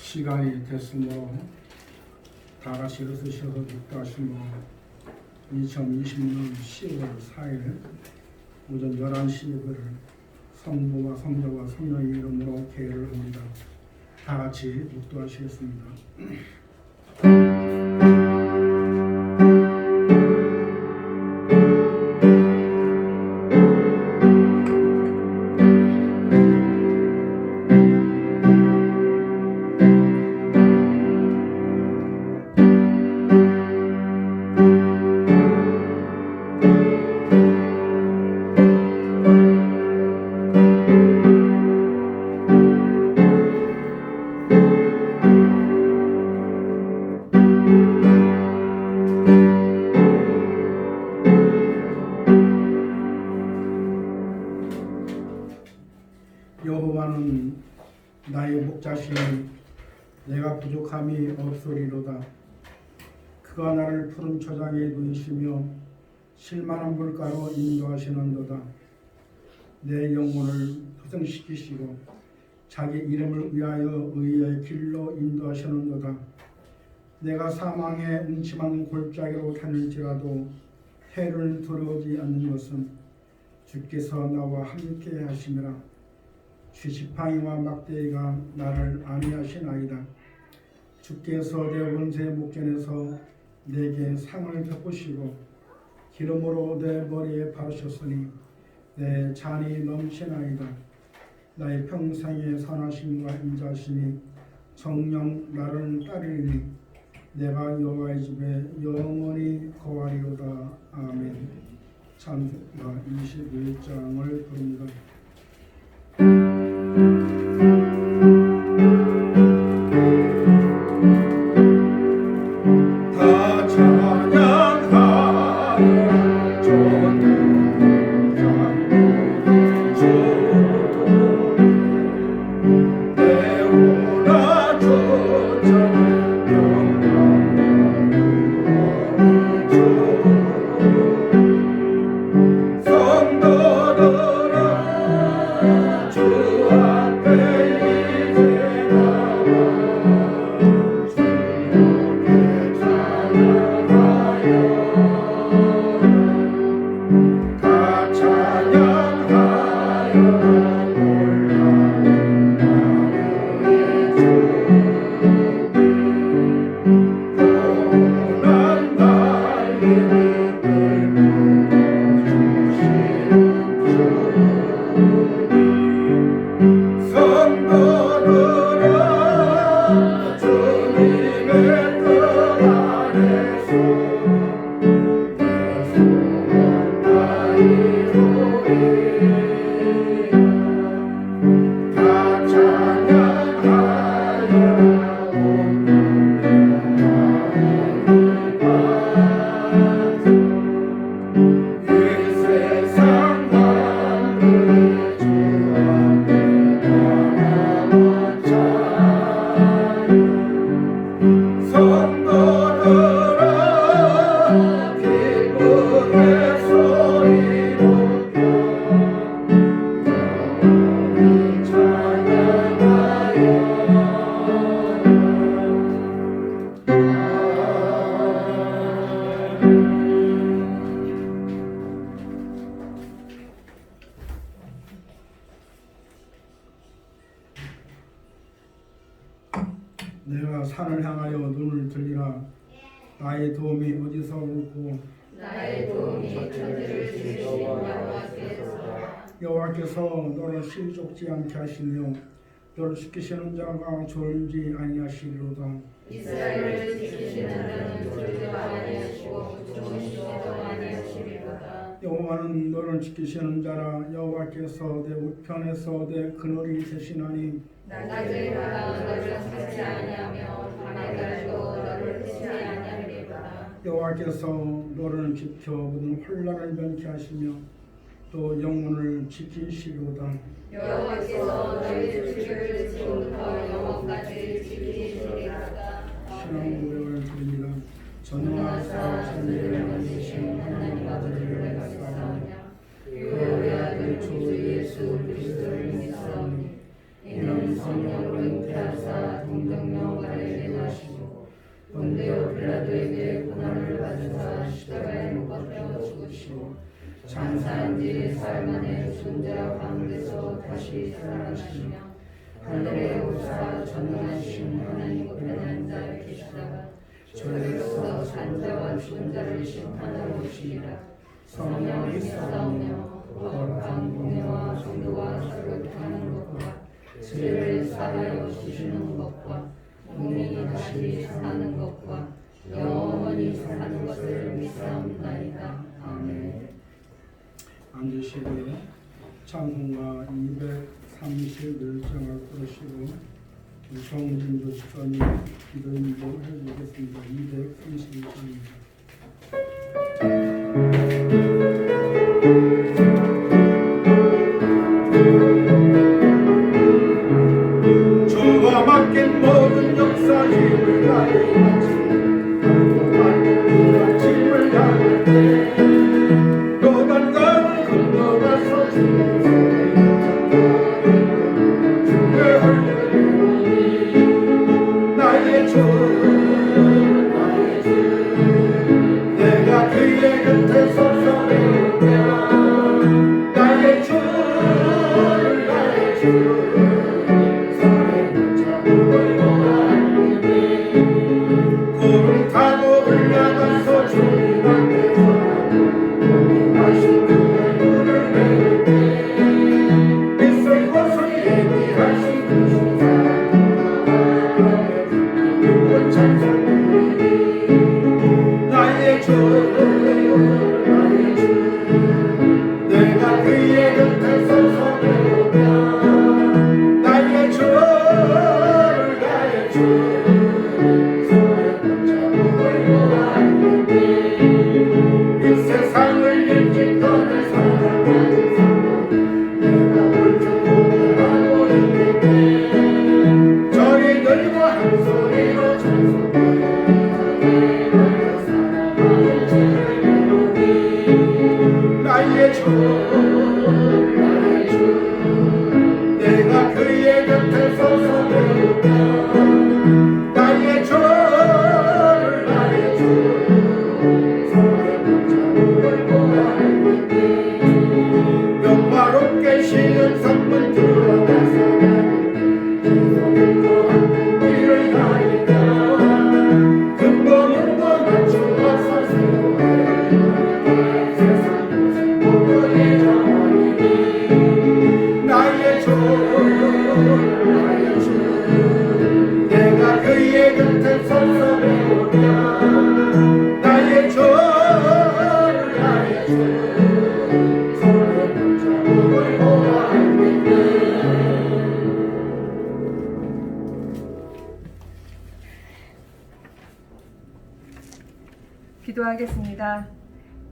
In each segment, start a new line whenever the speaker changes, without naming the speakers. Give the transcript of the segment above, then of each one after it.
시간이 됐으므로 다 같이 일어서셔서 묵도하시므로 2020년 10월 4일 오전 11시 예배를 성부와 성자와 성령의 이름으로 개회를 합니다. 다 같이 묵도하시겠습니다. 여호와는 나의 목자시니 내가 부족함이 없으리로다. 그가 나를 푸른 초장에 누이시며 실만한 물가로 인도하시는도다. 내 영혼을 부승시키시고 자기 이름을 위하여 의의 길로 인도하시는도다. 내가 사망의 음침한 골짜기로 다닐지라도 해를 두려워하지 않는 것은 주께서 나와 함께 하심이라. 쥐지팡이와 막대기가 나를 안위하시나이다. 주께서 내 원수의 목전에서 내게 상을 베푸시고 기름으로 내 머리에 바르셨으니 내 잔이 넘치나이다. 나의 평생의 선하심과 인자심이 정녕 나를 따르리니 내가 여호와의 집에 영원히 거하리로다. 아멘. 찬송가 21장을 부릅니다. 다 찬양하여 내가 산을 향하여 눈을 들리라. 나의 도움이 어디서 올고
나의 도움이 천지를 지으신 여호와께로다.
여호와께서 너를 실족지 않게 하시며 너를 지키시는 자가 졸지 아니하시리로다.
이스라엘을 지키시는 자는 졸지도 아니하시고 주무시지도 아니하시리로다.
여호와는 너를 지키시는 자라. 여호와께서 내 우편에서 내 그늘이 되시나니
낮에마다 너를 찾지 아니하며 밤에 달도 너를 찾지 아니하리로다.
여호와께서 너를 지켜 모든 혼란을 면케 하시며 또 영혼을 지키시리로다.
여호와께서 너희 주를 지금부터 영원까지 지키시리로다.
신앙 고백을 드립니다. 전능하사 천지를 만드신 하나님 아들을 말씀하며
그 우리 아들 주 예수 그리스도를 믿사오니 이는 성령으로 잉태하사 동정녀 오직 살만의 존재와 가운데서 다시 살아나시며 하늘에 오사 전능하신 하나님 우편한 자를 계시다가 저에서 산자와 죽은 자를 심판하러 오시리라. 성령이 싸우며 거룩한 공예와 성도와 서로 하는 것과 죄를 사하여 주시는 것과 몸이 다시 사는 것과 영원히 사는 것을 믿사옵나이다. 아멘.
앉으시고요. 찬송가 231장을 부르시고 정진조 집사님 기도 인도를 해주겠습니다. 231장입니다. 저와 맡긴 모든 역사 힘을 다해 힘을 다해 또 다른 강을 건너가서 나의 주 내가 그의 곁에 서서 배우며 나의 주 구름 타고 올라가서 주님 앞에서 하신 그의 문을 배울 때 빛을 벗어 예비하신 그 신사 찬송 나의 주 내가 그의 곁에 서서 배우며 나의 주 이 세상을 일찍 떠날 사랑하는 사람 내가 옳든 고백하고 있는데 저희들과 한 소리로 찬송하여 내가 사랑하는 주를 외우리 나의 주 내가 그의 곁에 서서 배우며 나의 주 영화롭게 쉬는 산문 들어가서 길을 가니까 근본과 맞추어서 세상 모두의 정원이니 나의 주 내가 그의 곁에 서서 배우며 나의 주
기도하겠습니다.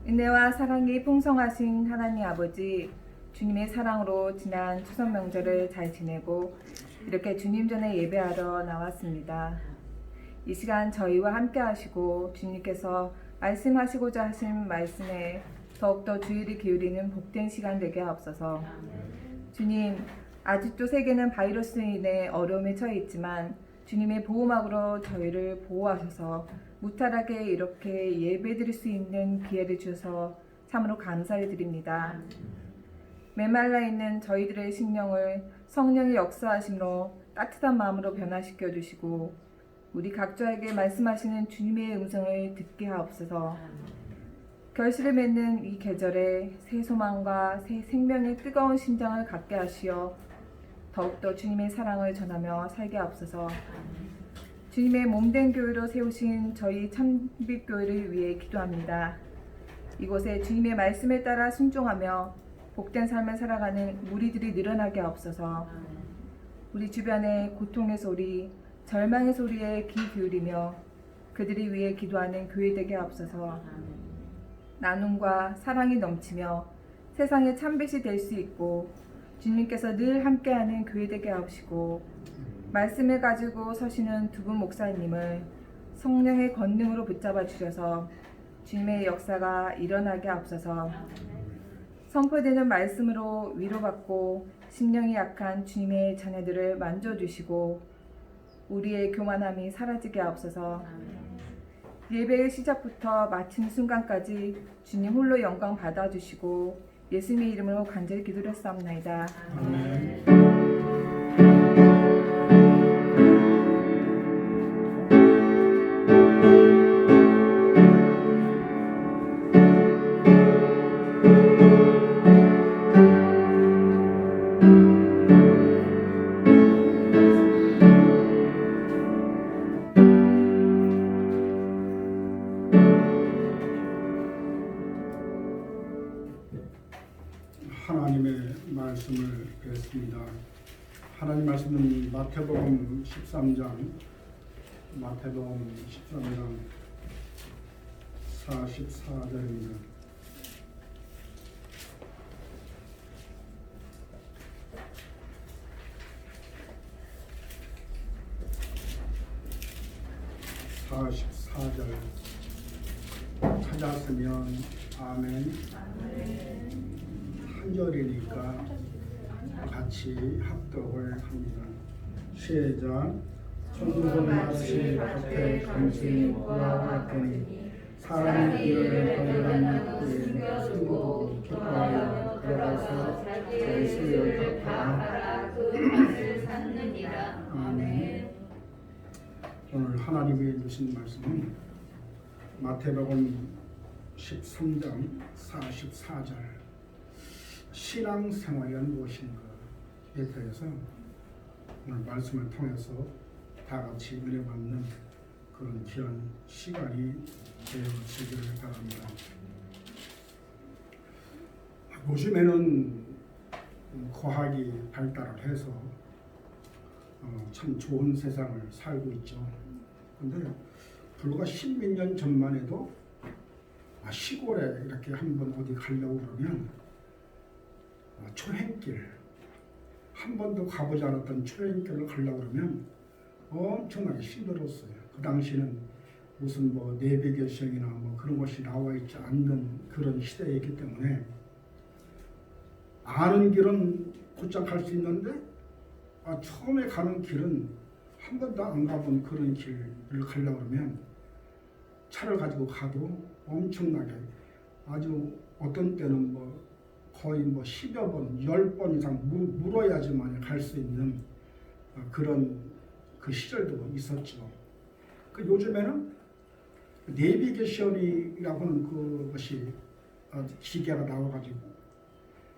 은혜와 사랑이 풍성하신 하나님 아버지, 주님의 사랑으로 지난 추석 명절을 잘 지내고 이렇게 주님 전에 예배하러 나왔습니다. 이 시간 저희와 함께 하시고 주님께서 말씀하시고자 하신 말씀에 더욱더 주의를 기울이는 복된 시간 되게 하옵소서. 주님, 아직도 세계는 바이러스로 인해 어려움에 처해 있지만 주님의 보호막으로 저희를 보호하셔서 무탈하게 이렇게 예배드릴 수 있는 기회를 주셔서 참으로 감사를 드립니다. 메말라 있는 저희들의 심령을 성령의 역사하심으로 따뜻한 마음으로 변화시켜 주시고 우리 각자에게 말씀하시는 주님의 음성을 듣게 하옵소서. 결실을 맺는 이 계절에 새 소망과 새 생명의 뜨거운 심장을 갖게 하시어 더욱더 주님의 사랑을 전하며 살게 하옵소서. 주님의 몸된 교회로 세우신 저희 참빛교회를 위해 기도합니다. 이곳에 주님의 말씀에 따라 순종하며 복된 삶을 살아가는 무리들이 늘어나게 하옵소서. 우리 주변의 고통의 소리, 절망의 소리에 귀 기울이며 그들이 위해 기도하는 교회 되게 하옵소서. 나눔과 사랑이 넘치며 세상의 참빛이 될 수 있고 주님께서 늘 함께하는 교회 되게 하옵시고 말씀을 가지고 서시는 두 분 목사님을 성령의 권능으로 붙잡아 주셔서 주님의 역사가 일어나게 하옵소서. 선포되는 말씀으로 위로받고 심령이 약한 주님의 자녀들을 만져주시고 우리의 교만함이 사라지게 하옵소서. 예배의 시작부터 마친 순간까지 주님 홀로 영광 받아주시고 예수님의 이름으로 간절히 기도드렸사옵나이다.
아멘. 하나님의 말씀을 뵙습니다. 하나님 말씀은 마태복음 13장 44절입니다. 찾았으면 아멘. 한 절이니까 같이 합독을 합니다. 시작. 천국은 마치 밭에 감수인 무화과 같으니 사람이 이를 발견한 후에 숨기고 기뻐하여 들어가서 자기 수요를 갚아
그 맛을 찾느니라.
아멘. 오늘 하나님이 주신 말씀은 마태복음 13장 44절 신앙생활이란 무엇인가에 대해서 오늘 말씀을 통해서 다 같이 은혜 받는 그런 귀한 시간이 되어지기를 바랍니다. 요즘에는 과학이 발달을 해서 참 좋은 세상을 살고 있죠. 그런데 불과 10몇 년 전만 해도 시골에 이렇게 한번 어디 가려고 그러면 초행길, 한 번도 가보지 않았던 초행길을 가려고 그러면 엄청나게 힘들었어요. 그 당시는 무슨 뭐 내비게이션이나 뭐 그런 것이 나와 있지 않는 그런 시대이기 때문에 아는 길은 곧장 갈 수 있는데 처음에 가는 길은 한 번도 안 가본 그런 길을 가려고 그러면 차를 가지고 가도 엄청나게 아주 어떤 때는 뭐 거의 뭐 10여 번, 10번 이상 물어야지만 갈 수 있는 그런 그 시절도 있었죠. 요즘에는 내비게이션이라고 하는 그것이 기계가 나와가지고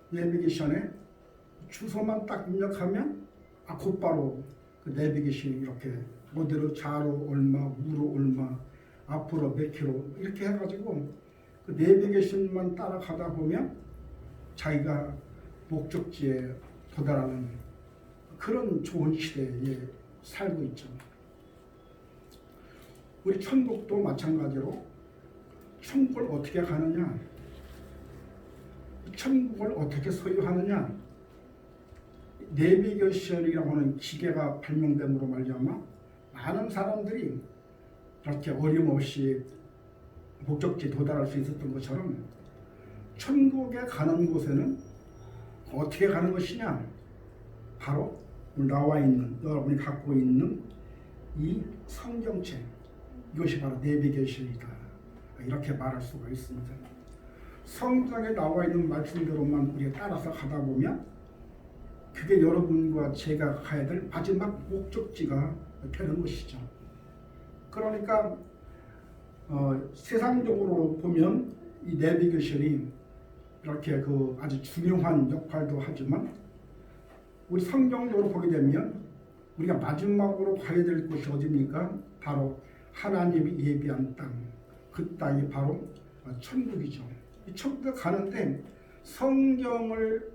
내비게이션에 주소만 딱 입력하면 곧바로 그 내비게이션이 이렇게 어디로 좌로 얼마, 우로 얼마, 앞으로 몇 킬로 이렇게 해가지고 그 내비게이션만 따라가다 보면 자기가 목적지에 도달하는 그런 좋은 시대에 살고 있죠. 우리 천국도 마찬가지로 천국을 어떻게 가느냐, 천국을 어떻게 소유하느냐, 내비게이션이라고 하는 기계가 발명됨으로 말미암아 많은 사람들이 이렇게 어림없이 목적지에 도달할 수 있었던 것처럼 천국에 가는 곳에는 어떻게 가는 것이냐, 바로 나와 있는 여러분이 갖고 있는 이 성경책, 이것이 바로 내비게이션이다, 이렇게 말할 수가 있습니다. 성경에 나와 있는 말씀대로만 우리가 따라서 가다 보면 그게 여러분과 제가 가야 될 마지막 목적지가 되는 것이죠. 그러니까 세상적으로 보면 이 내비게이션이 이렇게 그 아주 중요한 역할도 하지만 우리 성경적으로 보게 되면 우리가 마지막으로 가야 될 곳이 어디입니까? 바로 하나님이 예비한 땅, 그 땅이 바로 천국이죠. 이 천국에 가는데 성경을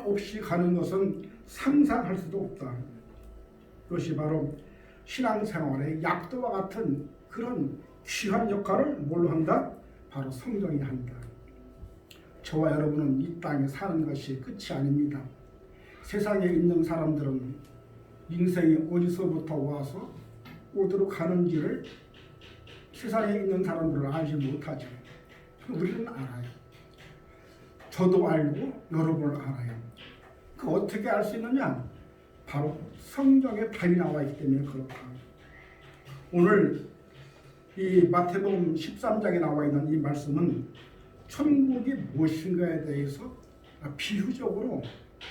없이 가는 것은 상상할 수도 없다. 그것이 바로 신앙생활의 약도와 같은 그런 귀한 역할을 뭘로 한다? 바로 성경이 한다. 저와 여러분은 이 땅에 사는 것이 끝이 아닙니다. 세상에 있는 사람들은 인생이 어디서부터 와서 어디로 가는지를 세상에 있는 사람들은 알지 못하죠. 우리는 알아요. 저도 알고 여러분을 알아요. 그 어떻게 알 수 있느냐? 바로 성경에 답이 나와 있기 때문에 그렇다. 오늘 이 마태복음 13장에 나와 있는 이 말씀은 천국이 무엇인가에 대해서 비유적으로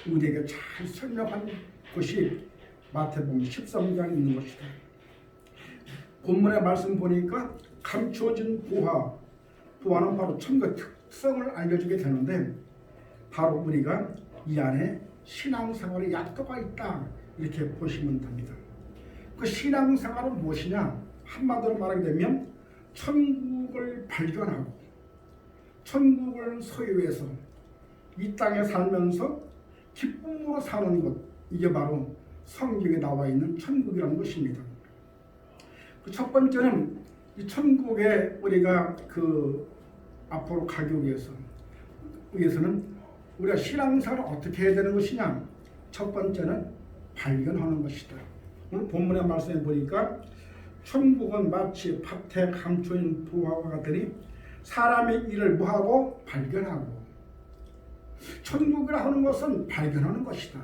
우리에게 잘 설명한 것이 마태복음 13장에 있는 것이다. 본문의 말씀 보니까 감추어진 보화는 바로 천국의 특성을 알려주게 되는데, 바로 우리가 이 안에 신앙생활의 약도가 있다, 이렇게 보시면 됩니다. 그 신앙생활은 무엇이냐? 한마디로 말하게 되면 천국을 발견하고 천국을 소유해서 이 땅에 살면서 기쁨으로 사는 것, 이게 바로 성경에 나와 있는 천국이라는 것입니다. 그 첫 번째는 이 천국에 우리가 앞으로 가기 위해서는 우리가 신앙생활을 어떻게 해야 되는 것이냐? 첫 번째는 발견하는 것이다. 오늘 본문의 말씀에 보니까 천국은 마치 밭에 감춰진 보화와 같으니 사람의 일을 뭐하고? 발견하고. 천국이라 하는 것은 발견하는 것이다.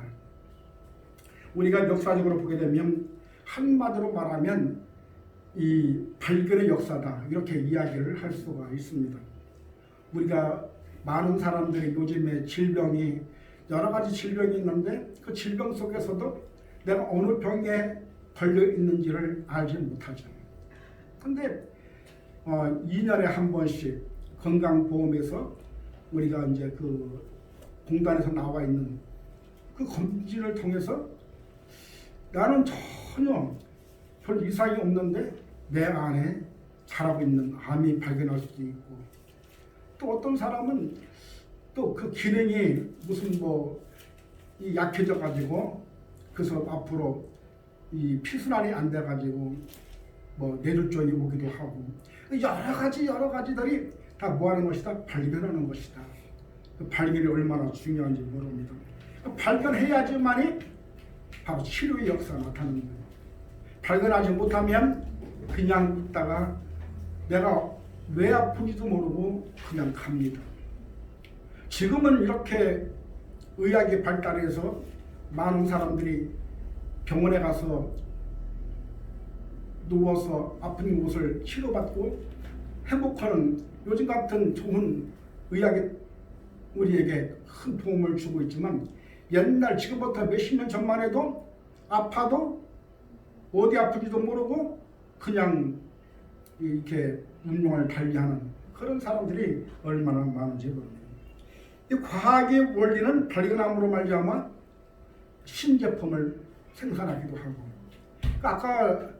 우리가 역사적으로 보게 되면 한마디로 말하면 이 발견의 역사다, 이렇게 이야기를 할 수가 있습니다. 우리가 많은 사람들이 요즘에 질병이 여러 가지 질병이 있는데 그 질병 속에서도 내가 어느 병에 걸려 있는지를 알지 못하죠. 근데 2년에 한 번씩 건강보험에서 우리가 이제 그 공단에서 나와 있는 그 검진을 통해서 나는 전혀 별 이상이 없는데 내 안에 자라고 있는 암이 발견할 수도 있고, 또 어떤 사람은 또 그 기능이 무슨 이 약해져 가지고 그래서 앞으로 이 피순환이 안 돼 가지고 뇌졸중이 오기도 하고, 여러 가지들이 다 뭐하는 것이다? 발견하는 것이다. 그 발견이 얼마나 중요한지 모릅니다. 발견해야지만이 바로 치료의 역사가 나타나는 거예요. 발견하지 못하면 그냥 있다가 내가 왜 아픈지도 모르고 그냥 갑니다. 지금은 이렇게 의학이 발달해서 많은 사람들이 병원에 가서 누워서 아픈 곳을 치료받고 회복하는 요즘 같은 좋은 의학이 우리에게 큰 도움을 주고 있지만, 옛날 지금부터 몇십 년 전만 해도 아파도 어디 아픈지도 모르고 그냥 이렇게 운명을 달리하는 그런 사람들이 얼마나 많은지 모릅니다. 이 과학의 원리는 발견함으로 말미암아 신제품을 생산하기도 하고, 아까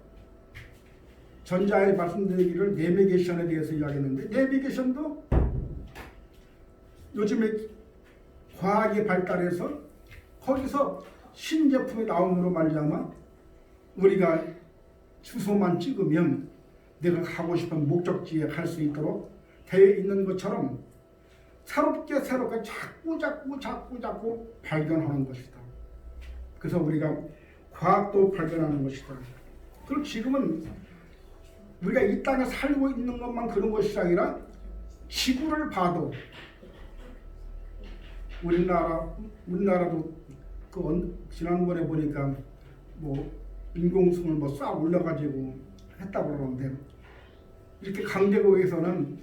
전자에 말씀드리기를 내비게이션에 대해서 이야기했는데, 내비게이션도 요즘에 과학이 발달해서 거기서 신제품이 나옴으로 말미암아 우리가 주소만 찍으면 내가 가고 싶은 목적지에 갈 수 있도록 되어 있는 것처럼 새롭게 자꾸 발견하는 것이다. 그래서 우리가 과학도 발견하는 것이다. 그리고 지금은 우리가 이 땅에 살고 있는 것만 그런 것이 아니라 지구를 봐도 우리나라도 지난번에 보니까 인공수을 싹 올려가지고 했다고 그러는데, 이렇게 강대국에서는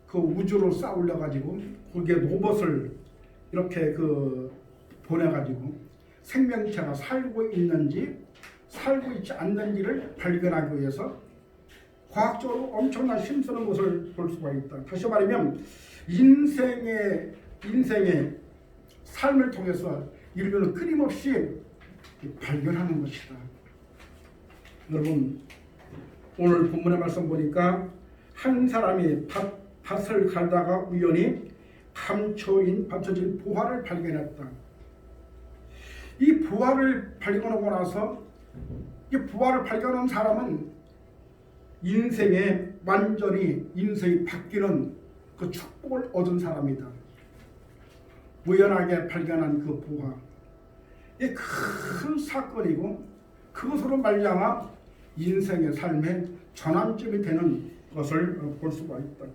그 우주로 싹 올려가지고 거기에 로봇을 이렇게 보내가지고 생명체가 살고 있는지 살고 있지 않는지를 발견하기 위해서 과학적으로 엄청난 힘쓰는 것을 볼 수가 있다. 다시 말하면 인생의 삶을 통해서 인류는 끊임없이 발견하는 것이다. 여러분, 오늘 본문의 말씀 보니까 한 사람이 밭을 갈다가 우연히 감춰진 보화를 발견했다. 이 보화를 발견하고 나서 이 보화를 발견한 사람은 인생에 완전히 인생이 바뀌는 그 축복을 얻은 사람이다. 우연하게 발견한 그 보화, 이 큰 사건이고 그것으로 말미암아 인생의 삶의 전환점이 되는 것을 볼 수가 있다.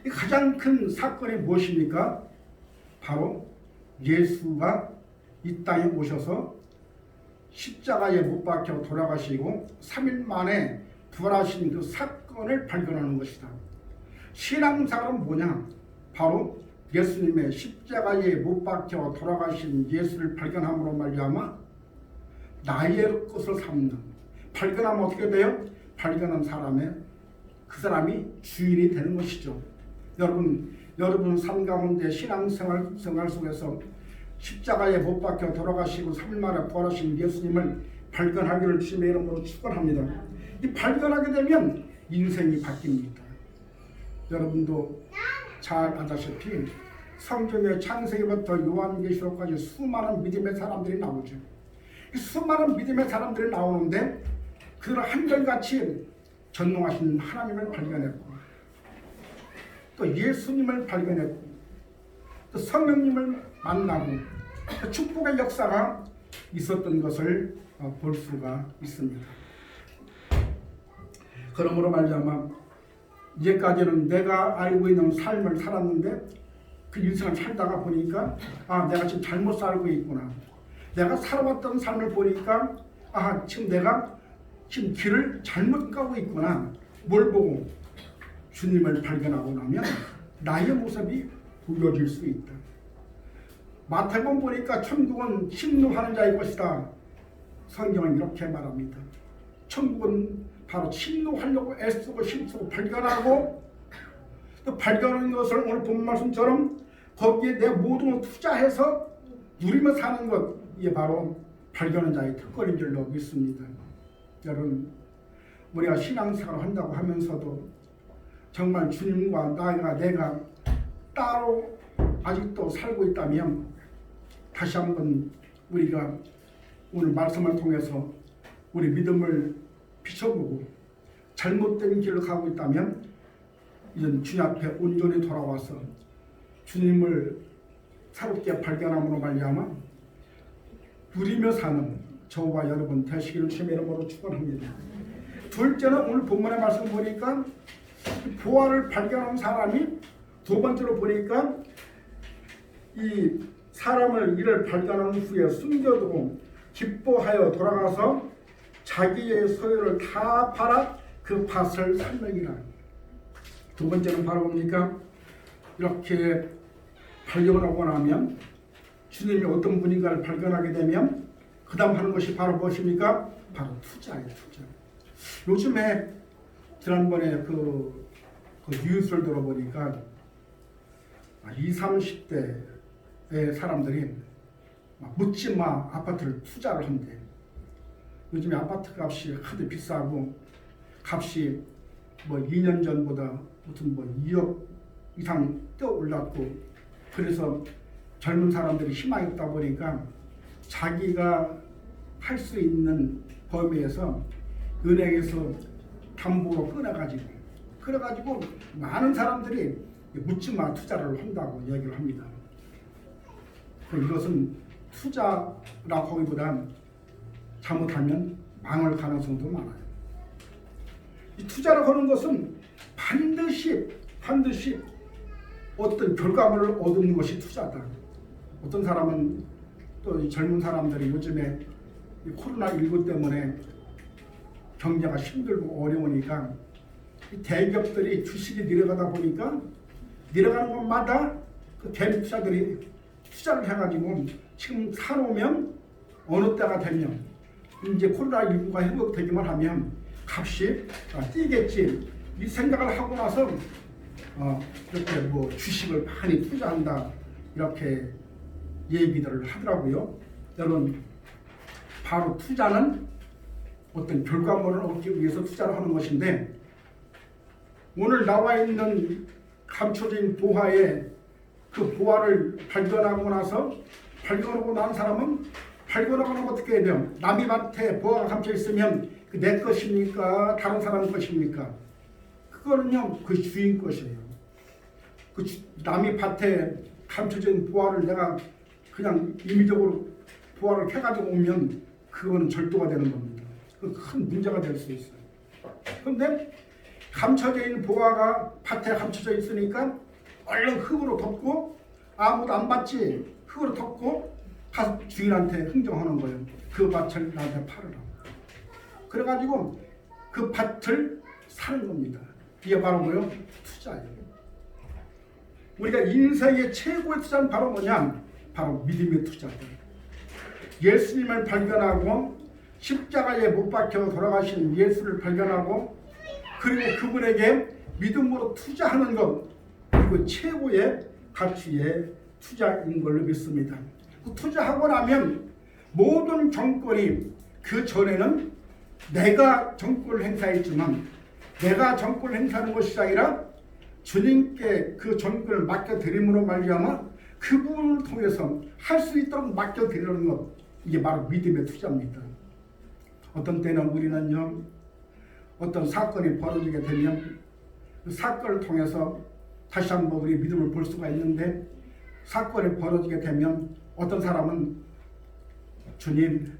이 가장 큰 사건이 무엇입니까? 바로 예수가 이 땅에 오셔서 십자가에 못 박혀 돌아가시고 3일 만에 부활하신 그 사건을 발견하는 것이다. 신앙생활은 뭐냐? 바로 예수님의 십자가에 못 박혀 돌아가신 예수를 발견함으로 말미암아 나의 것을 삼는, 발견하면 어떻게 돼요? 발견한 사람의 그 사람이 주인이 되는 것이죠. 여러분 삶 가운데 신앙생활 속에서 십자가에 못 박혀 돌아가시고 3일 만에 부활하신 예수님을 발견하기를 주님의 이름으로 축원합니다. 이 발견하게 되면 인생이 바뀝니다. 여러분도 잘 아다시피 성경의 창세기부터 요한계시록까지 수많은 믿음의 사람들이 나오죠. 이 수많은 믿음의 사람들이 나오는데 그들은 한결같이 전능하신 하나님을 발견했고 또 예수님을 발견했고 또 성령님을 만나고 또 축복의 역사가 있었던 것을 볼 수가 있습니다. 그러므로 말미암아 이제까지는 내가 알고 있는 삶을 살았는데 그 인생을 살다가 보니까 내가 지금 잘못 살고 있구나. 내가 살아왔던 삶을 보니까 지금 내가 지금 길을 잘못 가고 있구나. 뭘 보고? 주님을 발견하고 나면 나의 모습이 보여질 수 있다. 마태복음 보니까 천국은 침노하는 자의 것이다. 성경은 이렇게 말합니다. 천국은 바로 침노하려고 애쓰고 힘쓰고 발견하고 또 발견하는 것을 오늘 본 말씀처럼 거기에 내 모든 걸 투자해서 누리며 사는 것, 이게 바로 발견한 자의 특권인 줄로 믿습니다. 여러분, 우리가 신앙생활을 한다고 하면서도 정말 주님과 내가 따로 아직도 살고 있다면 다시 한번 우리가 오늘 말씀을 통해서 우리 믿음을 비춰보고 잘못된 길을 가고 있다면 이제 주님 앞에 온전히 돌아와서 주님을 새롭게 발견함으로 말미암아 누리며 사는 저와 여러분 되시기를 주님의 이름으로 축원합니다. 둘째는 오늘 본문의 말씀 보니까 부활을 발견한 사람이 두 번째로 보니까 이 사람을 이를 발견한 후에 숨겨두고 기뻐하여 돌아가서 자기의 소유를 다 팔아 그 밭을 살느니라. 두 번째는 바로 뭡니까? 이렇게 발견하고 나면 주님이 어떤 분인가를 발견하게 되면 그 다음 하는 것이 바로 무엇입니까? 바로 투자예요. 투자. 요즘에 지난번에 그 뉴스를 들어보니까 20, 30대의 사람들이 묻지마 아파트를 투자를 한대. 요즘에 아파트 값이 하도 비싸고 값이 2년 전보다 무슨 2억 이상 떠올랐고 그래서 젊은 사람들이 희망이 없다 보니까 자기가 할 수 있는 범위에서 은행에서 담보로 그래가지고 많은 사람들이 묻지마 투자를 한다고 얘기를 합니다. 이것은 투자라고 하기보단 잘못하면 망할 가능성도 많아요. 이 투자를 하는 것은 반드시 어떤 결과물을 얻는 것이 투자다. 어떤 사람은 또 이 젊은 사람들이 요즘에 이 코로나19 때문에 경제가 힘들고 어려우니까 이 대기업들이 주식이 내려가다 보니까 내려가는 곳마다 그 개미 투자들이 투자를 해가지고 지금 사놓으면 어느 때가 되면 이제 코로나19가 회복되기만 하면 값이 뛰겠지 이 생각을 하고 나서 이렇게 주식을 많이 투자한다 이렇게 얘기들을 하더라고요. 여러분 바로 투자는 어떤 결과물을 얻기 위해서 투자를 하는 것인데 오늘 나와 있는 감춰진 보화에 그 보화를 발견하고 난 사람은 발견하고 나면 어떻게 해야 돼요? 남의 밭에 보화가 감춰 있으면 그 내 것입니까? 다른 사람 것입니까? 그거는요 그 주인 것이에요. 그 남의 밭에 감춰진 보화를 내가 그냥 임의적으로 보화를 캐가지고 오면 그거는 절도가 되는 겁니다. 그 큰 문제가 될 수 있어요. 그런데 감춰져 있는 보화가 밭에 감춰져 있으니까 얼른 흙으로 덮고 아무도 안 봤지 흙으로 덮고 가서 주인한테 흥정하는 거예요. 그 밭을 나한테 팔으라. 그래가지고 그 밭을 사는 겁니다. 이게 바로 뭐예요? 투자예요. 우리가 인생의 최고의 투자는 바로 뭐냐? 바로 믿음의 투자다. 예수님을 발견하고 십자가에 못 박혀 돌아가신 예수를 발견하고 그리고 그분에게 믿음으로 투자하는 것, 그리고 최고의 가치의 투자인 걸로 믿습니다. 그 투자하고 나면 모든 정권이, 그 전에는 내가 정권을 행사했지만 내가 정권을 행사하는 것이 아니라 주님께 그 정권을 맡겨드림으로 말미암아 그분을 통해서 할 수 있도록 맡겨드리는 것, 이게 바로 믿음의 투자입니다. 어떤 때는 우리는요, 어떤 사건이 벌어지게 되면 그 사건을 통해서 다시 한번 우리 믿음을 볼 수가 있는데, 사건이 벌어지게 되면 어떤 사람은 주님,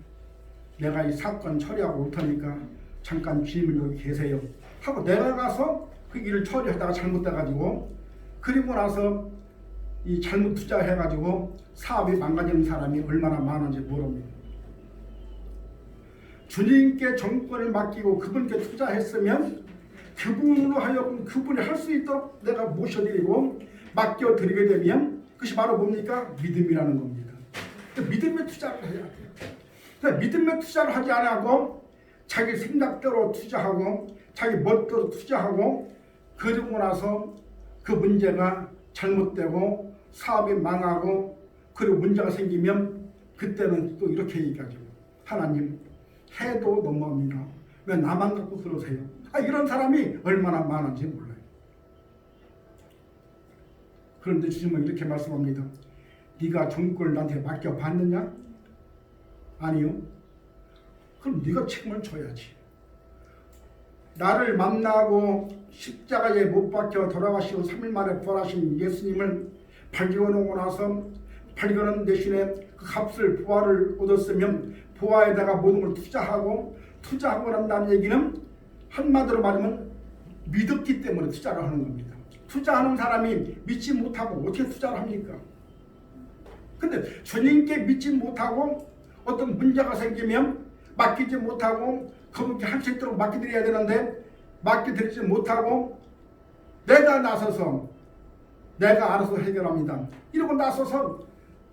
내가 이 사건 처리하고 올 테니까 잠깐 주님은 여기 계세요 하고 내가 가서 그 일을 처리하다가 잘못돼가지고, 그리고 나서 이 잘못 투자해가지고 사업이 망가지는 사람이 얼마나 많은지 모릅니다. 주님께 정권을 맡기고 그분께 투자했으면 그분으로 하여금 그분이 할 수 있도록 내가 모셔드리고 맡겨드리게 되면 그것이 바로 뭡니까? 믿음이라는 겁니다. 믿음의 투자를 해야 돼요. 믿음의 투자를 하지 않고 자기 생각대로 투자하고 자기 멋대로 투자하고 그러고 나서 그 문제가 잘못되고 사업이 망하고 그리고 문제가 생기면 그때는 또 이렇게 얘기하죠. 하나님, 해도 너무합니다. 왜 나만 갖고 그러세요? 이런 사람이 얼마나 많은지 몰라요. 그런데 주님은 이렇게 말씀합니다. 네가 정권을 나한테 맡겨봤느냐? 아니요. 그럼 네가 책임을 져야지. 나를 만나고 십자가에 못 박혀 돌아가시고 3일 만에 부활하신 예수님을 발견하고 나서 발견한 대신에 그 값을 부활을 얻었으면 부활에다가 모든 걸 투자하고 난다는 얘기는 한마디로 말하면 믿었기 때문에 투자를 하는 겁니다. 투자하는 사람이 믿지 못하고 어떻게 투자를 합니까? 근데 주님께 믿지 못하고 어떤 문제가 생기면 맡기지 못하고 그분께 할 수 있도록 맡겨드려야 되는데 맡겨드리지 못하고 내가 나서서 내가 알아서 해결합니다. 이러고 나서서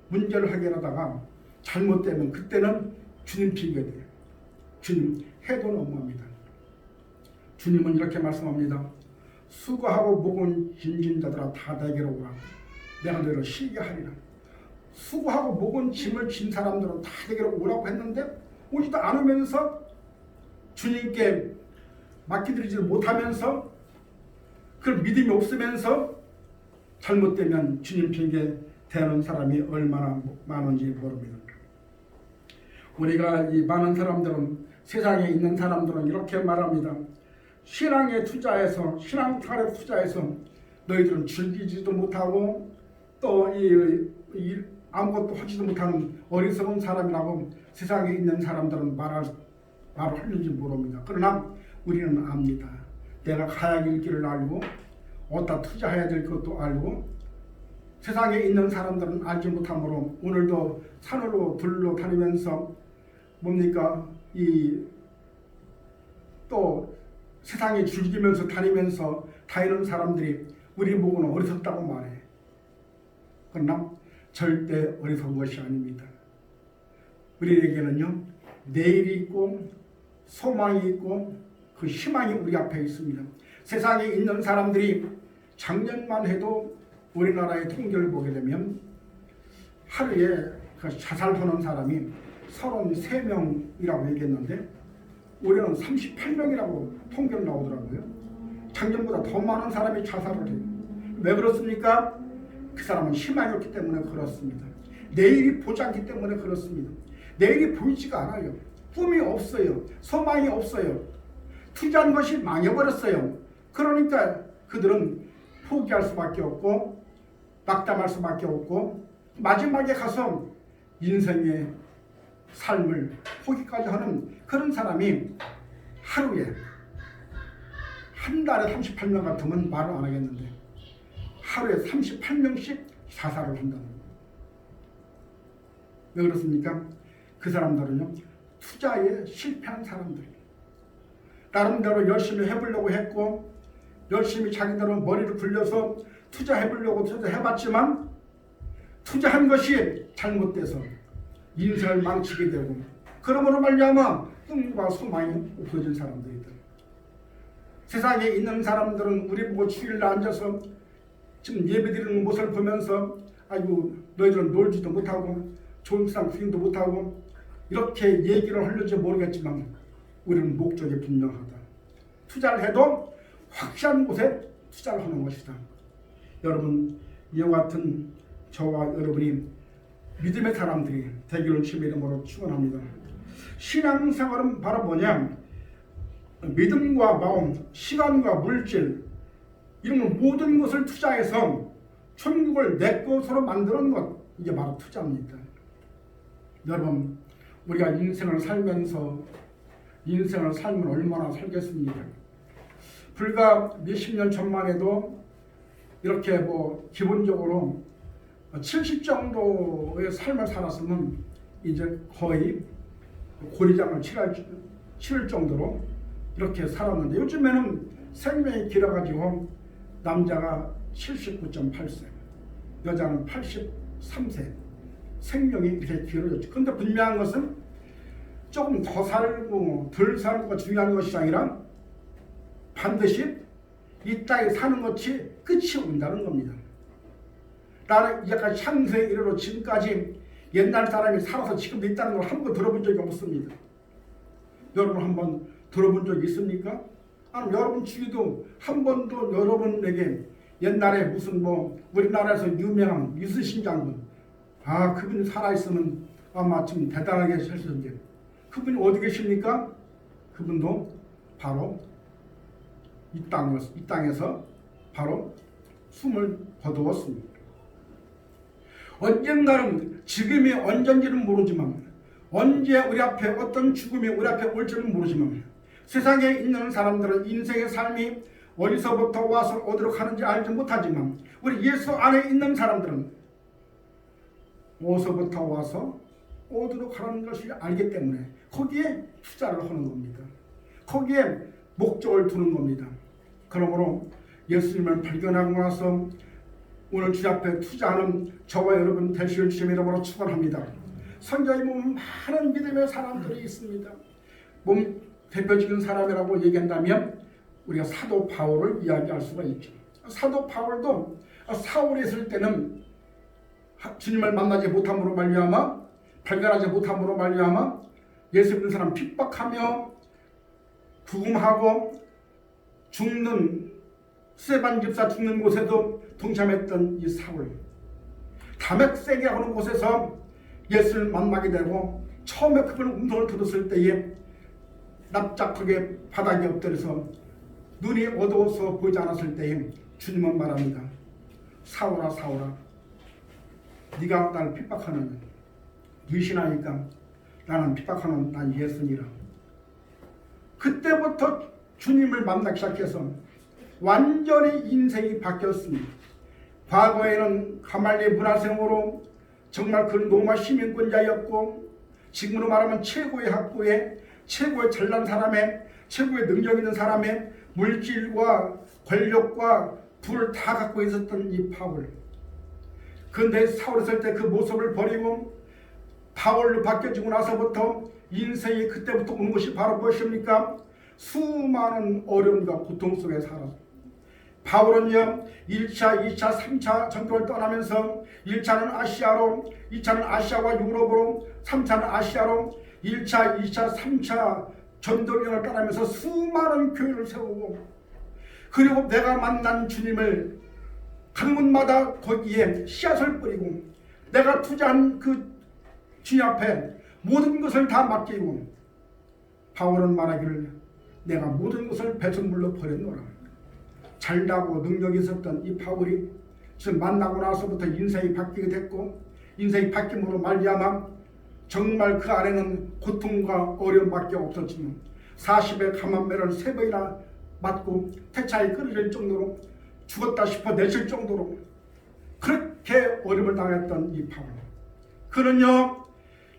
문제를 해결하다가 잘못되면 그때는 주님 핑계돼요. 주님, 해도 너무합니다. 주님은 이렇게 말씀합니다. 수고하고 목은 짐진 자들아 다 내게로 오라. 내가 너를 쉬게 하리라. 수고하고 목은 짐을 진 사람들은 다 내게로 오라고 했는데 오지도 않으면서 주님께 맡겨드리지 못하면서 그런 믿음이 없으면서 잘못되면 주님 핑계 대는 사람이 얼마나 많은지 모릅니다. 우리가 이 많은 사람들은, 세상에 있는 사람들은 이렇게 말합니다. 신앙에 투자해서, 신앙생활에 투자해서 너희들은 즐기지도 못하고 또 아무것도 하지도 못하는 어리석은 사람이라고 세상에 있는 사람들은 말을 하는지 모릅니다. 그러나 우리는 압니다. 내가 가야 할 길을 알고 어디다 투자해야 될 것도 알고, 세상에 있는 사람들은 알지 못하므로 오늘도 산으로 들로 다니면서 뭡니까? 또 세상에 즐기면서 다니면서 다니는 사람들이 우리 보고는 어리석다고 말해. 그러나 절대 어리석은 것이 아닙니다. 우리에게는요, 내일이 있고 소망이 있고 그 희망이 우리 앞에 있습니다. 세상에 있는 사람들이 작년만 해도 우리나라의 통계를 보게 되면 하루에 그 자살하는 사람이 33명이라고 얘기했는데 올해는 38명이라고 통계로 나오더라고요. 작년보다 더 많은 사람이 자살을 해요. 왜 그렇습니까? 그 사람은 희망이 없기 때문에 그렇습니다. 내일이 보지 않기 때문에 그렇습니다. 내일이 보이지가 않아요. 꿈이 없어요. 소망이 없어요. 투자한 것이 망해버렸어요. 그러니까 그들은 포기할 수밖에 없고 낙담할 수밖에 없고 마지막에 가서 인생의 삶을 포기까지 하는 그런 사람이 하루에, 한 달에 38명 같으면 말을 안 하겠는데 하루에 38명씩 자살을 한다는 거예요. 왜 그렇습니까? 그 사람들은요, 투자에 실패한 사람들이에요. 나름대로 열심히 해보려고 했고 열심히 자기들은 머리를 굴려서 투자해보려고 투자해봤지만 투자한 것이 잘못돼서 인생을 망치게 되고 그러므로 말미암아 꿈과 소망이 없어진 사람들이다. 세상에 있는 사람들은 우리 보고 주일날 앉아서 지금 예배드리는 모습을 보면서 아이고 너희들은 놀지도 못하고 좋은 세상 구경도 못하고 이렇게 얘기를 하려지 모르겠지만 우리는 목적이 분명하다. 투자를 해도 확실한 곳에 투자를 하는 것이다. 여러분 이와 같은 저와 여러분이 믿음의 사람들이 되기를 주님의 이름으로 축원합니다. 신앙생활은 바로 뭐냐? 믿음과 마음, 시간과 물질 이런 모든 것을 투자해서 천국을 내 것으로 만드는 것, 이게 바로 투자입니다. 여러분 우리가 인생을 살면 얼마나 살겠습니까? 불과 몇십 년 전만 해도 이렇게 기본적으로 70 정도의 삶을 살았으면 이제 거의 고리장을 치를 정도로 이렇게 살았는데 요즘에는 생명이 길어가지고 남자가 79.8세, 여자는 83세 생명이 이렇게 길어졌죠. 그런데 분명한 것은 조금 더 살고 덜 사는 중요한 것이 아니라 반드시 이 땅에 사는 것이 끝이 온다는 겁니다. 나는 약간 창세에 이르러 지금까지 옛날 사람이 살아서 지금도 있다는 걸 한 번 들어본 적이 없습니다. 여러분 한번 들어본 적이 있습니까? 아니면 여러분 주위도 한 번도 여러분에게 옛날에 무슨 우리나라에서 유명한 이순신 장군 그분이 살아있으면 아마 좀 대단하게 하실 텐데 그분이 어디 계십니까? 그분도 바로 이 땅에서 바로 숨을 거두었습니다. 언젠가는 지금이 언젠지는 모르지만 언제 우리 앞에 어떤 죽음이 우리 앞에 올지는 모르지만 세상에 있는 사람들은 인생의 삶이 어디서부터 와서 어디로 가는지 알지 못하지만 우리 예수 안에 있는 사람들은 어디서부터 와서 어디로 가는 것을 알기 때문에 거기에 투자를 하는 겁니다. 거기에 목적을 두는 겁니다. 그러므로 예수님을 발견하고 나서 오늘 주 앞에 투자하는 저와 여러분 되실 주님의 이름으로 축원합니다. 성경에 보면 많은 믿음의 사람들이 있습니다. 대표적인 사람이라고 얘기한다면 우리가 사도 바울을 이야기할 수가 있죠. 사도 바울도 사울에 있을 때는 주님을 만나지 못함으로 말미암아 발견하지 못함으로 말미암아 예수 믿는 사람 핍박하며 구금하고 죽는 스데반 집사 죽는 곳에도 동참했던 이 사울, 다메섹에 하는 곳에서 예수를 만나게 되고 처음에 그분 음성을 들었을 때에 납작하게 바닥에 엎드려서 눈이 어두워서 보이지 않았을 때에 주님은 말합니다. 사울아 사울아 네가 나를 핍박하느냐? 의신하니까 나는 핍박하는 난 예수니라. 그때부터 주님을 만나기 시작해서 완전히 인생이 바뀌었습니다. 과거에는 가말리엘 문화생으로 정말 그 로마 시민권자였고 지금으로 말하면 최고의 학부에 최고의 잘난 사람의 최고의 능력 있는 사람의 물질과 권력과 부를 다 갖고 있었던 이 바울. 그런데 사울에 있을 때 그 모습을 버리고 바울로 바뀌어지고 나서부터 인생이 그때부터 오는 것이 바로 무엇입니까? 수많은 어려움과 고통 속에 살았습니다. 바울은요 1차, 2차, 3차 전도를 떠나면서 1차는 아시아로, 2차는 아시아와 유럽으로, 3차는 아시아로 1차, 2차, 3차 전도여행을 떠나면서 수많은 교회를 세우고 그리고 내가 만난 주님을 간 곳마다 거기에 씨앗을 뿌리고 내가 투자한 그 주님 앞에 모든 것을 다 맡기고 바울은 말하기를 내가 모든 것을 배설물로 버렸노라. 잘나고 능력이 있었던 이 바울이 지금 만나고 나서부터 인생이 바뀌게 됐고 인생이 바뀜으로 말미암아 정말 그 안에는 고통과 어려움밖에 없었지만 40의 감암매를 3번이나 맞고 태차에 끊어질 정도로 죽었다 싶어 내칠 정도로 그렇게 어려움을 당했던 이 바울. 그는요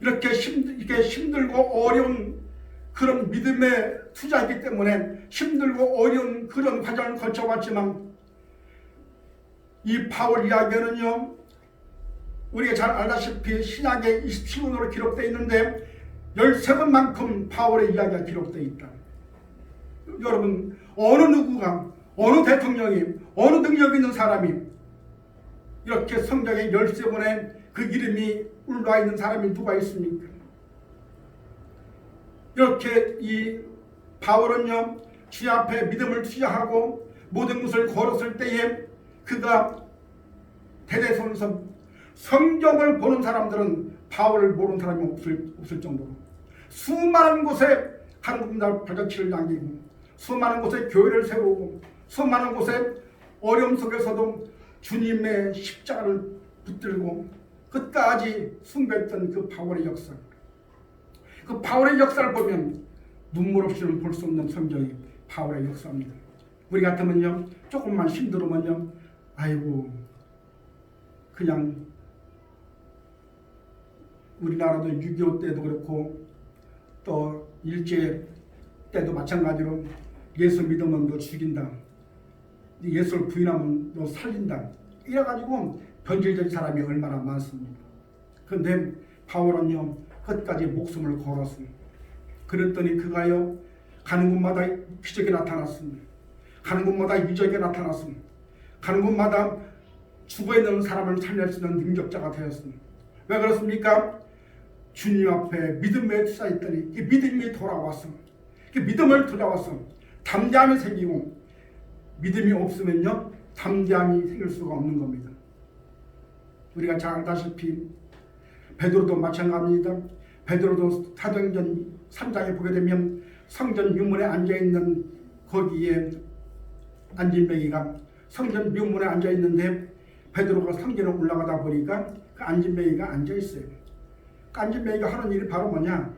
이렇게 힘들고 어려운 그런 믿음에 투자했기 때문에 힘들고 어려운 그런 과정을 거쳐왔지만 이 바울 이야기는요, 우리가 잘 알다시피 신약의 27권으로 기록되어 있는데 13번만큼 바울의 이야기가 기록되어 있다. 여러분, 어느 누구가, 어느 대통령이, 어느 능력 있는 사람이 이렇게 성경에 13번에 그 이름이 올라와 있는 사람이 누가 있습니까? 이렇게 이 바울은요, 주 앞에 믿음을 투자하고 모든 것을 걸었을 때에 그가 대대손손 성경을 보는 사람들은 바울을 모르는 사람이 없을 정도로 수많은 곳에 한국날 발자취를 남기고 수많은 곳에 교회를 세우고 수많은 곳에 어려움 속에서도 주님의 십자가를 붙들고 끝까지 숭배했던 그 바울의 역사, 그 바울의 역사를 보면 눈물 없이는 볼 수 없는 성경이 바울의 역사입니다. 우리 같으면요, 조금만 힘들으면요, 아이고 그냥 우리나라도 6.25 때도 그렇고 또 일제 때도 마찬가지로 예수 믿으면 너 죽인다, 예수를 부인하면 너 살린다, 이래가지고 변질된 사람이 얼마나 많습니다. 그런데 바울은요, 끝까지 목숨을 걸었습니다. 그랬더니 그가요, 가는 곳마다 기적이 나타났습니다. 가는 곳마다 이적이 나타났습니다. 가는 곳마다 죽어있는 사람을 살릴 수 있는 능력자가 되었습니다. 왜 그렇습니까? 주님 앞에 믿음에 투자했더니 그 믿음이 돌아왔어. 그 믿음을 돌아왔어. 담대함이 생기고, 믿음이 없으면요, 담대함이 생길 수가 없는 겁니다. 우리가 잘 알다시피 베드로도 마찬가지입니다. 베드로도 사도행전 3장에 보게 되면 성전 유문에 앉아있는 거기에 안진뱅이가 성전 유문에 앉아있는데 베드로가 성전에 올라가다 보니까 그 안진뱅이가 앉아있어요. 그 안진뱅이가 하는 일이 바로 뭐냐?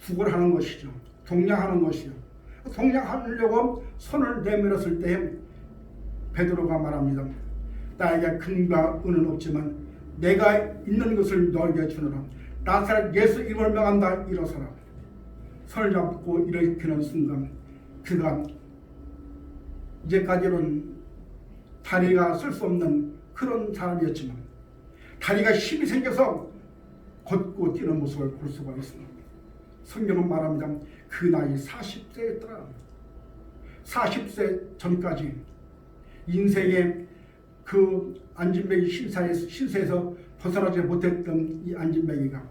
구걸하는 것이죠. 동냥하는 것이요. 동냥하려고 손을 내밀었을 때 베드로가 말합니다. 나에게 금과 은은 없지만 내가 있는 것을 너에게 주노라. 나사렛 예수 이름을 명한다. 일어서라. 손을 잡고 일으키는 순간 그가 이제까지는 다리가 쓸 수 없는 그런 사람이었지만 다리가 힘이 생겨서 걷고 뛰는 모습을 볼 수가 있습니다. 성경은 말합니다. 그 나이 40세였더라. 40세 전까지 인생의 그 안진뱅이 신세에서 벗어나지 못했던 이 안진뱅이가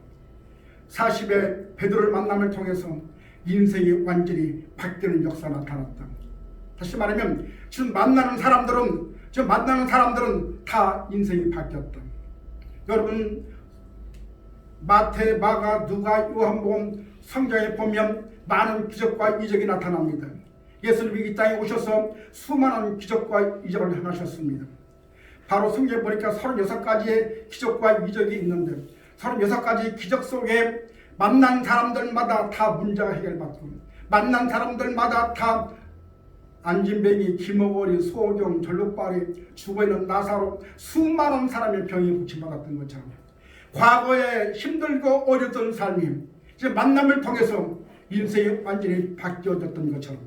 40에 베드로를 만남을 통해서 인생이 완전히 바뀌는 역사가 나타났다. 다시 말하면 지금 만나는 사람들은 다 인생이 바뀌었다. 여러분, 마태, 마가, 누가, 요한복음 성경에 보면 많은 기적과 이적이 나타납니다. 예수님이 이 땅에 오셔서 수많은 기적과 이적을 행하셨습니다. 바로 성경에 보니까 36가지의 기적과 이적이 있는데 36가지 기적 속에 만난 사람들마다 다 문제가 해결받고 만난 사람들마다 다 안진뱅이, 김어거리, 소경, 절룩발이, 죽어있는 나사로 수많은 사람의 병이 고침받았던 것처럼 과거에 힘들고 어려웠던 삶이 이제 만남을 통해서 인생이 완전히 바뀌어졌던 것처럼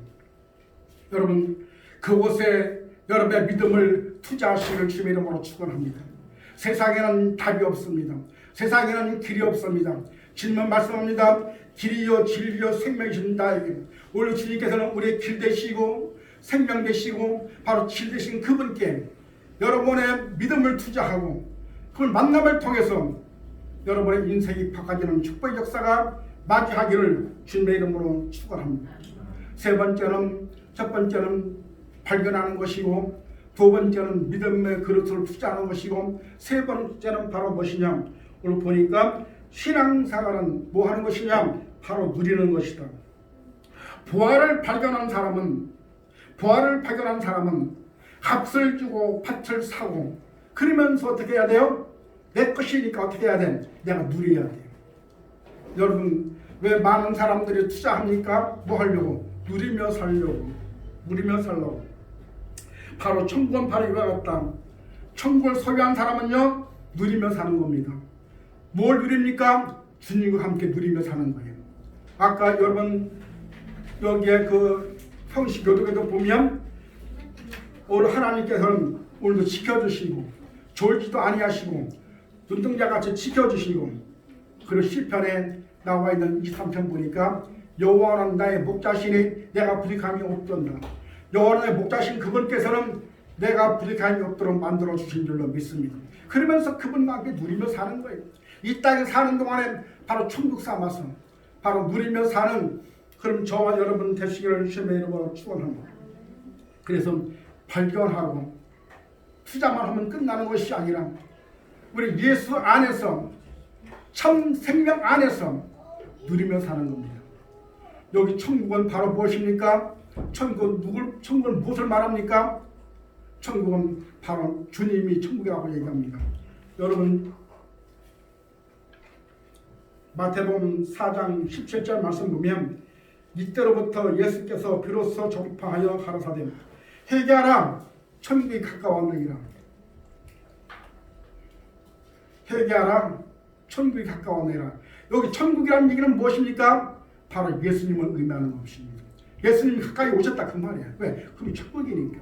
여러분, 그곳에 여러분의 믿음을 투자하시기를 주님의 이름으로 축원합니다. 세상에는 답이 없습니다. 세상에는 길이 없습니다. 주님은 말씀합니다. 길이요 진리요 생명이신 나에게. 오늘 주님께서는 우리의 길 되시고 생명 되시고 바로 길 되신 그분께 여러분의 믿음을 투자하고 그걸 만남을 통해서 여러분의 인생이 바꿔지는 축복의 역사가 맞이하기를 주님의 이름으로 축원합니다. 첫 번째는 발견하는 것이고, 두 번째는 믿음의 그릇을 투자하는 것이고, 세 번째는 바로 무엇이냐? 오늘 보니까 신앙생활은 뭐 하는 것이냐? 바로 누리는 것이다. 부활을 발견한 사람은 값을 주고 밭을 사고 그러면서 어떻게 해야 돼요? 내 것이니까 어떻게 해야 돼? 내가 누려야 돼요. 여러분, 왜 많은 사람들이 투자합니까? 뭐 하려고? 누리며 살려고. 바로 천국은 바로 이와 같다. 천국을 소유한 사람은요, 누리며 사는 겁니다. 뭘 누립니까? 주님과 함께 누리며 사는 거예요. 아까 여러분 여기에 그 형식 교독에도 보면 오늘 하나님께서는 오늘도 지켜주시고 졸지도 아니하시고 눈동자같이 지켜주시고, 그리고 시편에 나와 있는 23편 보니까 여호와는 나의 목자시니 내가 부족함이 없던다. 여호와는 나의 목자신 그분께서는 내가 부족함이 없도록 만들어 주신 줄로 믿습니다. 그러면서 그분과 함께 누리며 사는 거예요. 이 땅에 사는 동안에 바로 천국 삼아서 바로 누리며 사는 그럼 저와 여러분 되시기를 주님의 이름으로 축원합니다. 그래서 발견하고 투자만 하면 끝나는 것이 아니라 우리 예수 안에서 참 생명 안에서 누리며 사는 겁니다. 여기 천국은 바로 무엇입니까? 천국은 무엇을 말합니까? 천국은 바로 주님이 천국이라고 얘기합니다. 여러분 마태복음 4장 17절 말씀 보면 이때로부터 예수께서 비로소 전파하여 가라사대 회개하라 천국이 가까웠느니라. 회개하라 천국이 가까웠느니라. 여기 천국이라는 얘기는 무엇입니까? 바로 예수님을 의미하는 것입니다. 예수님이 가까이 오셨다 그 말이에요. 왜? 그분이 천국이니까.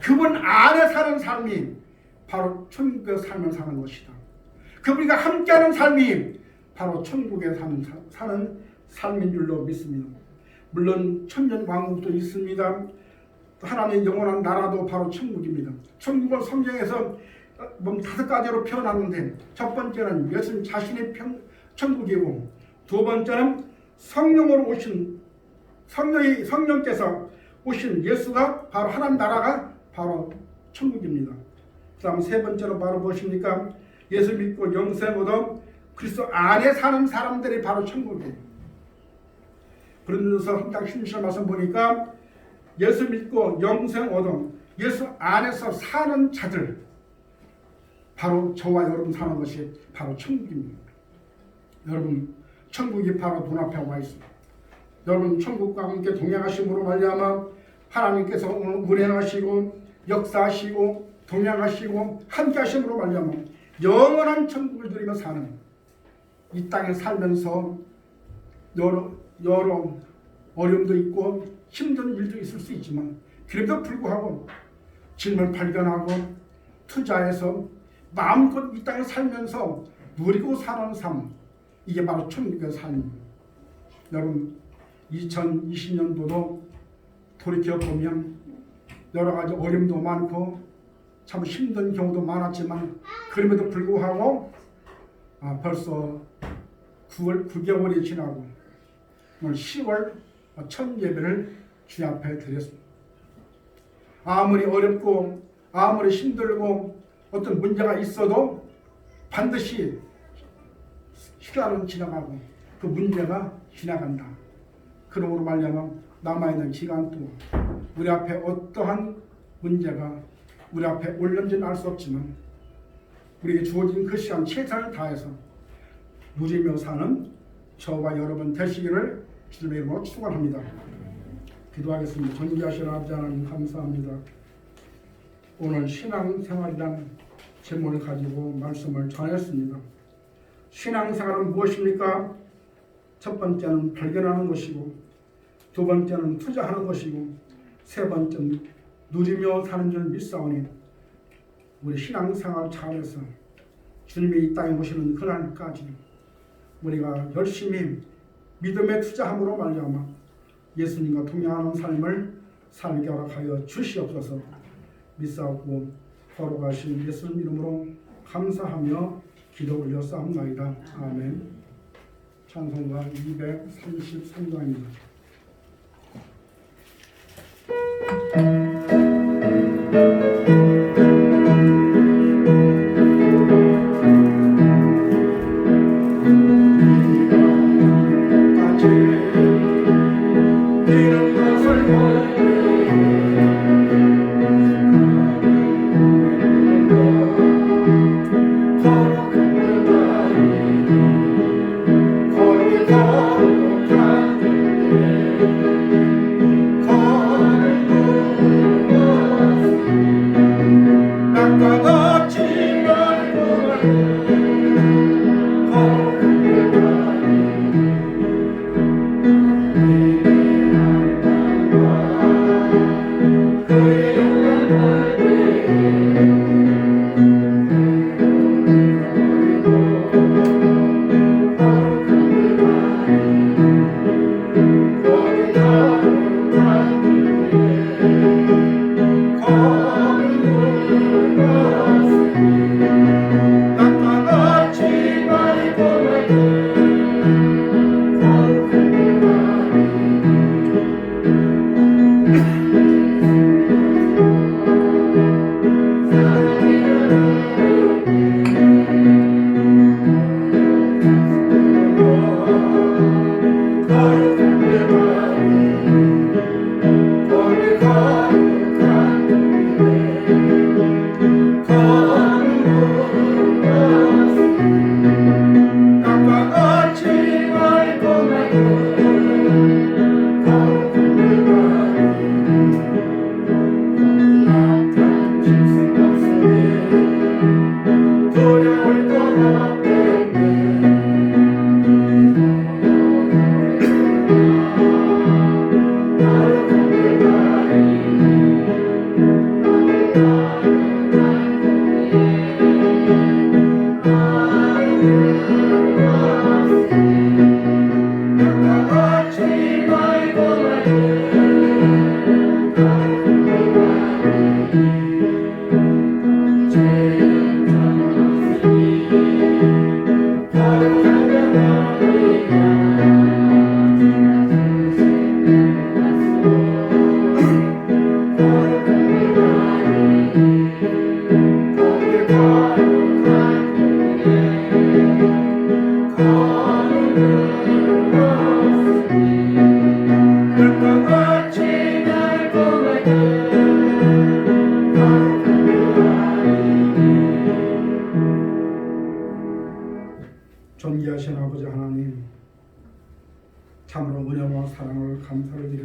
그분 안에 사는 삶이 바로 천국에 살면 사는 것이다. 그분과 함께하는 삶이 바로 천국에 사는 삶인 줄로 믿습니다. 물론 천년왕국도 있습니다. 하나님의 영원한 나라도 바로 천국입니다. 천국은 성경에서 5가지로 표현하는데, 첫 번째는 예수님 자신의 천국이고, 두 번째는 성령으로 오신 성령께서 오신 예수가 바로 하나님 나라가 바로 천국입니다. 그 다음 세 번째로 바로 무엇입니까? 예수 믿고 영생 얻어 그리스도 안에 사는 사람들이 바로 천국이에요. 그러면서 한 장 16절 말씀 보니까 예수 믿고 영생 얻어 예수 안에서 사는 자들, 바로 저와 여러분 사는 것이 바로 천국입니다. 여러분 천국이 바로 눈앞에 와 있습니다. 여러분 천국과 함께 동행하심으로 말미암아 하나님께서 오늘 운행하시고 역사하시고 동행하시고 함께하심으로 말미암아 영원한 천국을 누리며 사는, 이 땅에 살면서 여러 어려움도 있고 힘든 일도 있을 수 있지만 그래도 불구하고 질문을 발견하고 투자해서 마음껏 이 땅에 살면서 누리고 사는 삶, 이게 바로 천국의 삶입니다. 여러분 2020년도도 돌이켜보면 여러 가지 어려움도 많고 참 힘든 경우도 많았지만 그럼에도 불구하고 벌써 9개월이 지나고 오늘 10월 첫 예배를 주 앞에 드렸습니다. 아무리 어렵고 아무리 힘들고 어떤 문제가 있어도 반드시 시간은 지나가고 그 문제가 지나간다. 그러므로 말미암아 남아있는 기간 동안 우리 앞에 어떠한 문제가 우리 앞에 올는지는 알 수 없지만 우리에게 주어진 그 시간 최선을 다해서 누리며 사는 저와 여러분 되시기를 주님의 이름으로 축원합니다. 기도하겠습니다. 존귀하신 아버지 하나님 감사합니다. 오늘 신앙생활이란 제목을 가지고 말씀을 전했습니다. 신앙생활은 무엇입니까? 첫 번째는 발견하는 것이고, 두 번째는 투자하는 것이고, 세 번째는 누리며 사는 줄 믿사오니 우리 신앙생활 잘해서 주님이 이 땅에 오시는 그날까지 우리가 열심히 믿음에 투자함으로 말미암아 예수님과 동행하는 삶을 살게 허락하여 주시옵소서. 믿사옵고 거룩하신 예수님 이름으로 감사하며 기도 올려싸움나이다. 아멘. 찬송가 233장입니다.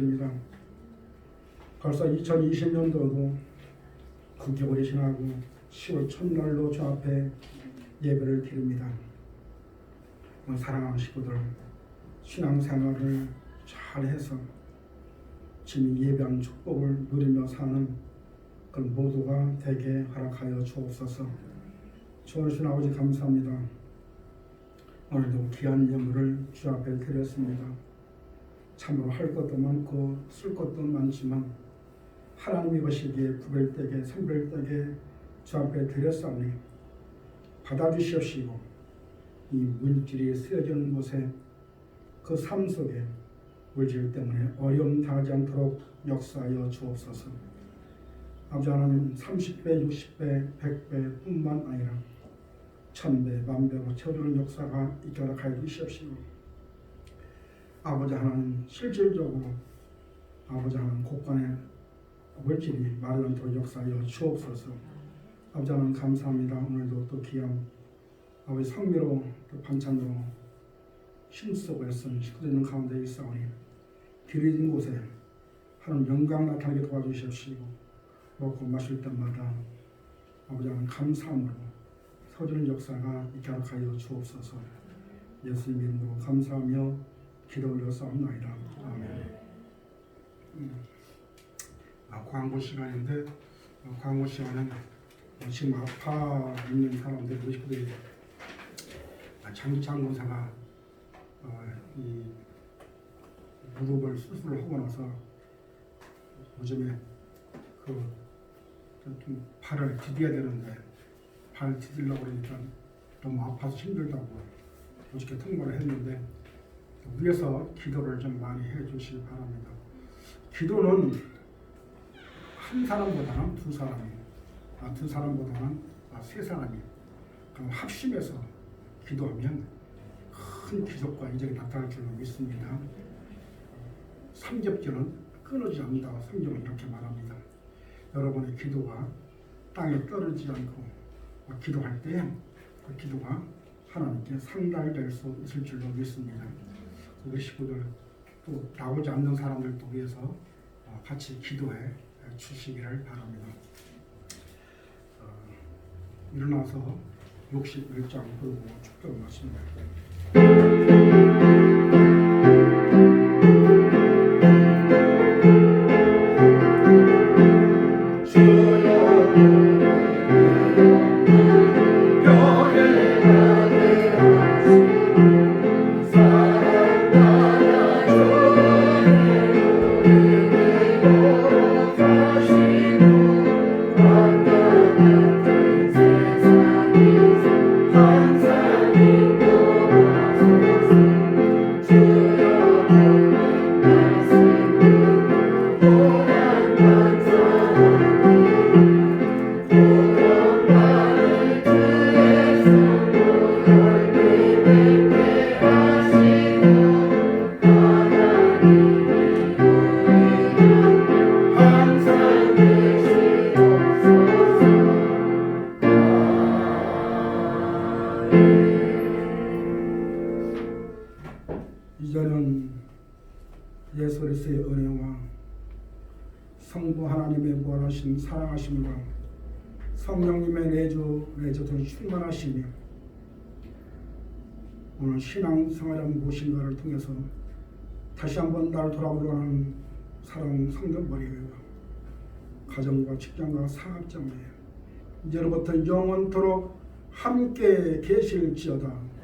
드립니다. 벌써 2020년도도 9개월이 지나고 10월 첫날로 주 앞에 예배를 드립니다. 사랑하는 식구들, 신앙생활을 잘해서 주님 예배한 축복을 누리며 사는 그 모두가 되게 허락하여 주옵소서. 주신 아버지 감사합니다. 오늘도 귀한 예물을 주 앞에 드렸습니다. 참으로 할 것도 많고 쓸 것도 많지만 하나님이 보시기에 구별되게 선별되게 주 앞에 드렸사오니 받아주시옵시고 이 물질이 쓰여지는 곳에 그 삶 속에 물질 때문에 어려움 당하지 않도록 역사하여 주옵소서. 아버지 하나님 30배, 60배, 100배 뿐만 아니라 1000배, 만배로 채워주는 역사가 있도록 하여 주시옵시고 아버지 하나님 실질적으로 아버지 하나님 곳간에 물질이 마르지 않도록 역사하여 주옵소서. 아버지 하나님 감사합니다. 오늘도 또 귀한 아버지 성미로 또 반찬으로 힘쓰고 애쓴 식구들 있는 가운데 있사오니 드려진 곳에 하나님 영광 나타나게 도와주시옵시고 먹고 마실 때마다 아버지 하나님 감사함으로 서주는 역사가 있도록 하여 주옵소서. 예수님 이름으로 감사하며 기도 올려싸움나이다. 아멘. 광고 시간인데 광고 시간은 지금 아파 있는 사람들 우리 식구들이 장기창 권사가 이 무릎을 수술을 하고 나서 요즘에 좀 발을 디뎌야 되는데 발 디디려고 그러니까 너무 아파서 힘들다고 어저께 통보를 했는데 위에서 기도를 좀 많이 해주시기 바랍니다. 기도는 한 사람보다는 두 사람이, 두 사람보다는 세 사람이 합심해서 기도하면 큰 기적과 이적이 나타날 줄로 믿습니다. 삼겹살은 끊어지지 않는다. 성경은 이렇게 말합니다. 여러분의 기도가 땅에 떨어지지 않고 기도할 때 그 기도가 하나님께 상달될 수 있을 줄로 믿습니다. 우리 식구들 또 나오지 않는 사람들도 위해서 같이 기도해 주시기를 바랍니다. 일어나서 61장 부르고 축도를 마칩니다. 이제는 예수 그리스도의 은혜와 성부 하나님의 무한하신 사랑하심과 성령님의 내주도 충만하시며 오늘 신앙생활은 무엇인가를 통해서 다시 한번 나를 돌아보려 하는 사랑 성도머리가 가정과 직장과 사업장에 이제로부터 영원토록 함께 계실지어다.